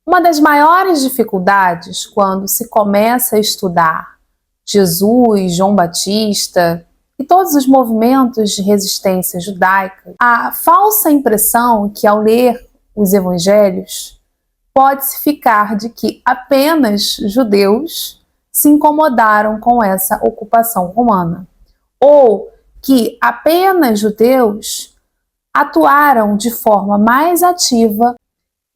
Uma das maiores dificuldades quando se começa a estudar Jesus, João Batista e todos os movimentos de resistência judaica, a falsa impressão que ao ler os evangelhos pode-se ficar de que apenas judeus se incomodaram com essa ocupação romana, ou que apenas judeus atuaram de forma mais ativa.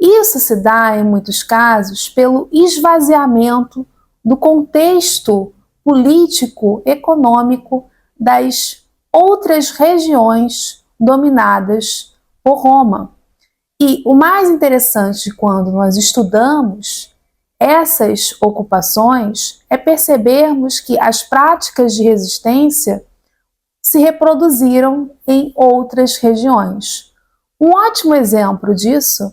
Isso se dá, em muitos casos, pelo esvaziamento do contexto político, econômico das outras regiões dominadas por Roma. E o mais interessante quando nós estudamos essas ocupações é percebermos que as práticas de resistência se reproduziram em outras regiões. Um ótimo exemplo disso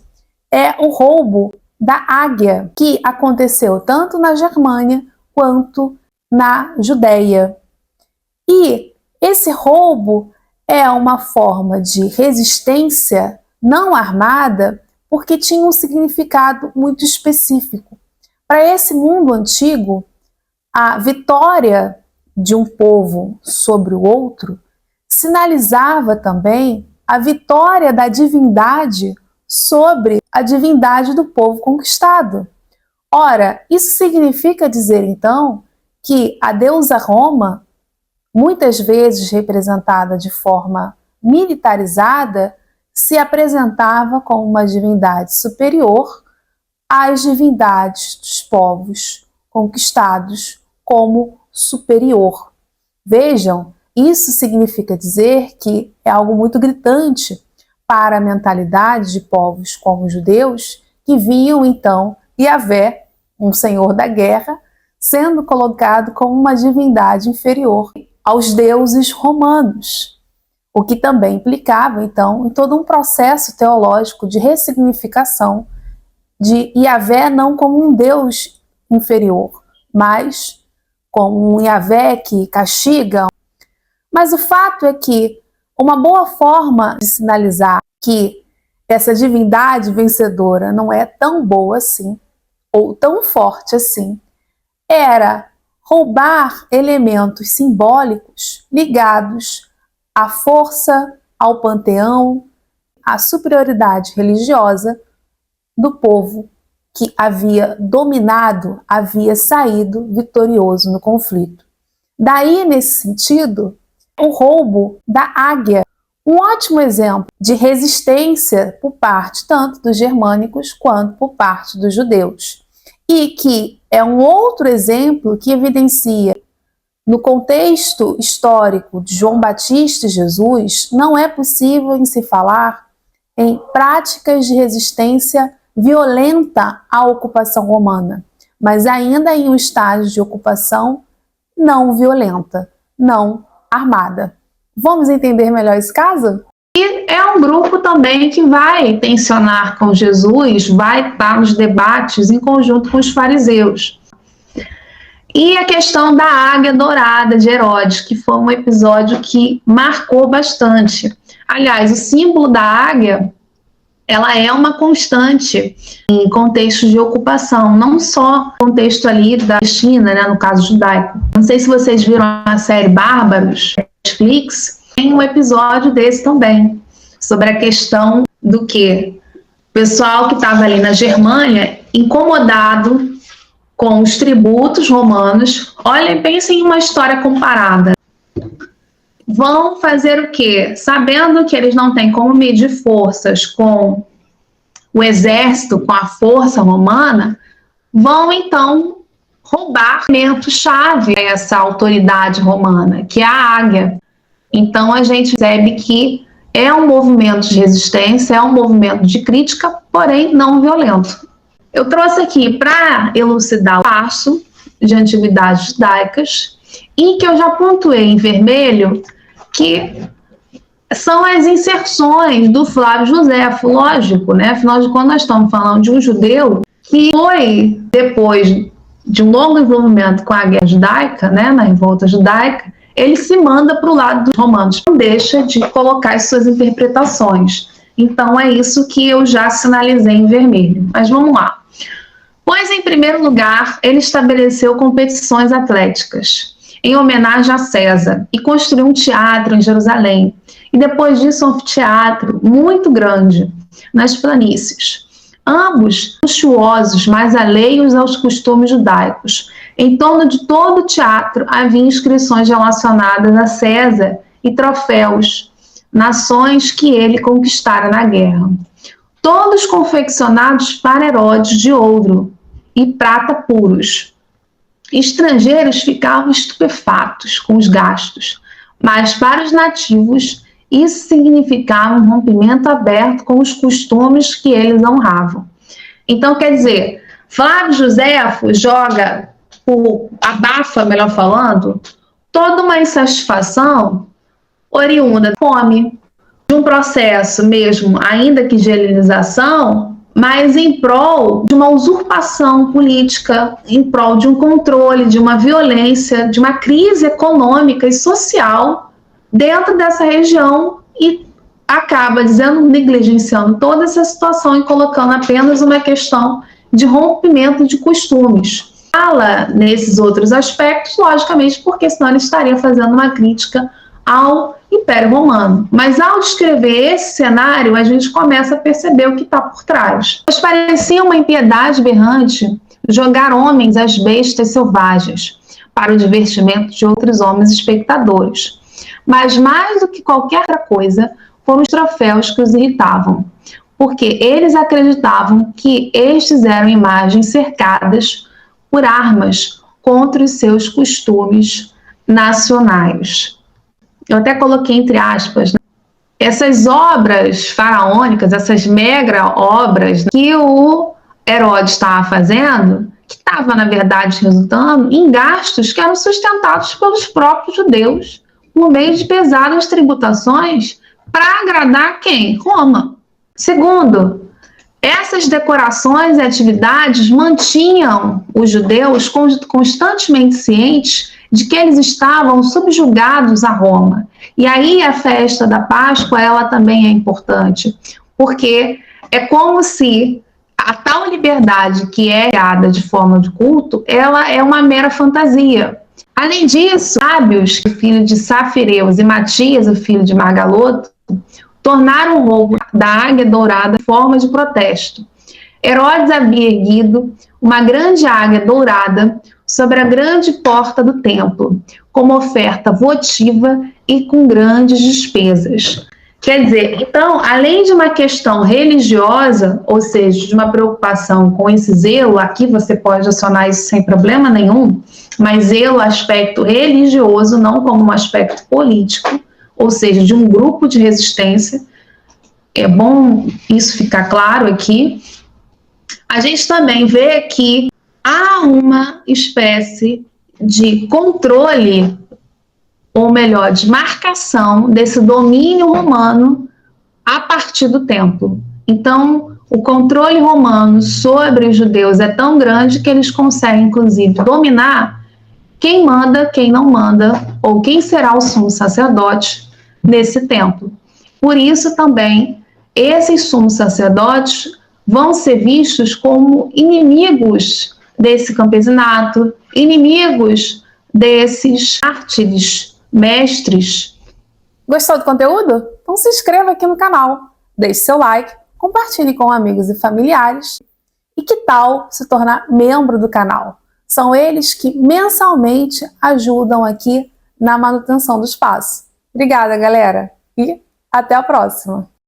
é o roubo da águia, que aconteceu tanto na Germânia quanto na Judéia. E esse roubo é uma forma de resistência não armada porque tinha um significado muito específico. Para esse mundo antigo, a vitória de um povo sobre o outro sinalizava também a vitória da divindade sobre a divindade do povo conquistado. Ora, isso significa dizer então que a deusa Roma, muitas vezes representada de forma militarizada, se apresentava como uma divindade superior às divindades dos povos conquistados como superior. Vejam, isso significa dizer que é algo muito gritante para a mentalidade de povos como os judeus, que viam então Yahvé, um senhor da guerra, sendo colocado como uma divindade inferior aos deuses romanos, o que também implicava então em todo um processo teológico de ressignificação de Yahvé não como um deus inferior, mas como um Yahvé que castiga. Mas o fato é que uma boa forma de sinalizar que essa divindade vencedora não é tão boa assim, ou tão forte assim, era roubar elementos simbólicos ligados à força, ao panteão, à superioridade religiosa do povo que havia dominado, havia saído vitorioso no conflito. Daí, nesse sentido, o roubo da águia, um ótimo exemplo de resistência por parte tanto dos germânicos quanto por parte dos judeus. E que é um outro exemplo que evidencia, no contexto histórico de João Batista e Jesus, não é possível em se falar em práticas de resistência violenta à ocupação romana, mas ainda em um estágio de ocupação não violenta, não armada. Vamos entender melhor esse caso? E é um grupo também que vai tensionar com Jesus, vai estar nos debates em conjunto com os fariseus. E a questão da águia dourada de Herodes, que foi um episódio que marcou bastante. Aliás, o símbolo da águia, ela é uma constante em contextos de ocupação, não só no contexto ali da Palestina, né, no caso judaico. Não sei se vocês viram a série Bárbaros, Netflix, tem um episódio desse também, sobre a questão do que o pessoal que estava ali na Germânia, incomodado com os tributos romanos, olhem, pensem em uma história comparada. Vão fazer o quê? Sabendo que eles não têm como medir forças com o exército, com a força romana, vão então roubar elemento-chave essa autoridade romana, que é a águia. Então a gente percebe que é um movimento de resistência, é um movimento de crítica, porém não violento. Eu trouxe aqui para elucidar o passo de antiguidades judaicas e que eu já pontuei em vermelho, que são as inserções do Flávio Josefo, lógico, né? Afinal de contas, nós estamos falando de um judeu que foi, depois de um longo envolvimento com a guerra judaica, né, na revolta judaica, ele se manda para o lado dos romanos, não deixa de colocar as suas interpretações. Então é isso que eu já sinalizei em vermelho. Mas vamos lá. Pois, em primeiro lugar, ele estabeleceu competições atléticas em homenagem a César e construiu um teatro em Jerusalém. E depois disso, um anfiteatro muito grande nas planícies. Ambos luxuosos, mas alheios aos costumes judaicos. Em torno de todo o teatro havia inscrições relacionadas a César e troféus, nações que ele conquistara na guerra. Todos confeccionados para Herodes de ouro e prata puros. Estrangeiros ficavam estupefatos com os gastos, mas para os nativos isso significava um rompimento aberto com os costumes que eles honravam. Então, quer dizer, Flávio Josefo abafa, melhor falando, toda uma insatisfação oriunda da fome, de um processo mesmo, ainda que de helenização, mas em prol de uma usurpação política, em prol de um controle, de uma violência, de uma crise econômica e social dentro dessa região, e acaba negligenciando toda essa situação e colocando apenas uma questão de rompimento de costumes. Fala nesses outros aspectos, logicamente, porque senão ele estaria fazendo uma crítica ao Império Romano. Mas ao descrever esse cenário, a gente começa a perceber o que está por trás. Mas parecia uma impiedade berrante jogar homens às bestas selvagens para o divertimento de outros homens espectadores. Mas mais do que qualquer outra coisa, foram os troféus que os irritavam, porque eles acreditavam que estes eram imagens cercadas por armas contra os seus costumes nacionais. Eu até coloquei entre aspas, né? Essas obras faraônicas, essas mega obras que o Herodes estava fazendo, que estava, na verdade, resultando em gastos que eram sustentados pelos próprios judeus, por meio de pesadas tributações para agradar quem? Roma. Segundo, essas decorações e atividades mantinham os judeus constantemente cientes de que eles estavam subjugados a Roma. E aí a festa da Páscoa, ela também é importante, porque é como se a tal liberdade que é criada de forma de culto, ela é uma mera fantasia. Além disso, Sábios, o filho de Safireus, e Matias, o filho de Margaloto, tornaram o roubo da águia dourada em forma de protesto. Herodes havia erguido uma grande águia dourada sobre a grande porta do templo, como oferta votiva e com grandes despesas. Quer dizer, então, além de uma questão religiosa, ou seja, de uma preocupação com esse zelo, aqui você pode acionar isso sem problema nenhum, mas zelo, aspecto religioso, não como um aspecto político, ou seja, de um grupo de resistência. É bom isso ficar claro aqui. A gente também vê que há uma espécie de controle, ou melhor, de marcação desse domínio romano a partir do templo. Então, o controle romano sobre os judeus é tão grande que eles conseguem, inclusive, dominar quem manda, quem não manda, ou quem será o sumo sacerdote nesse templo. Por isso também, esses sumos sacerdotes vão ser vistos como inimigos desse campesinato, inimigos desses mártires, mestres. Gostou do conteúdo? Então se inscreva aqui no canal, deixe seu like, compartilhe com amigos e familiares. E que tal se tornar membro do canal? São eles que mensalmente ajudam aqui na manutenção do espaço. Obrigada, galera, e até a próxima!